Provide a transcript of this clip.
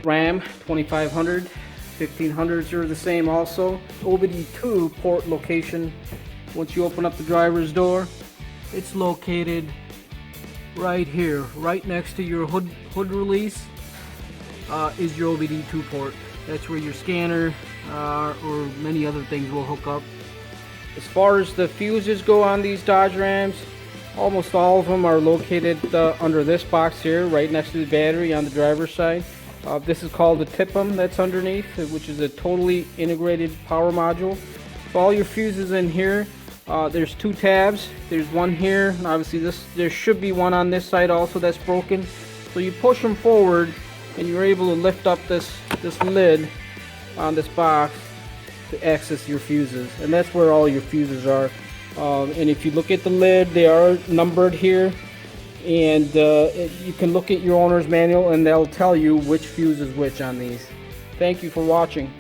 Ram 2500, 1500s are the same also. OBD2 port location, once you open up the driver's door, it's located right here, right next to your hood release is your OBD2 port. That's where your scanner or many other things will hook up. As far as the fuses go on these Dodge Rams, almost all of them are located under this box here, right next to the battery on the driver's side. This is called the TIPM that's underneath, which is a totally integrated power module. So all your fuses in here, there's two tabs. There's one here, and obviously there should be one on this side also that's broken. So you push them forward, and you're able to lift up this lid on this box to access your fuses, and that's where all your fuses are. And if you look at the lid, they are numbered here, and you can look at your owner's manual and they'll tell you which fuse is which on these. Thank you for watching.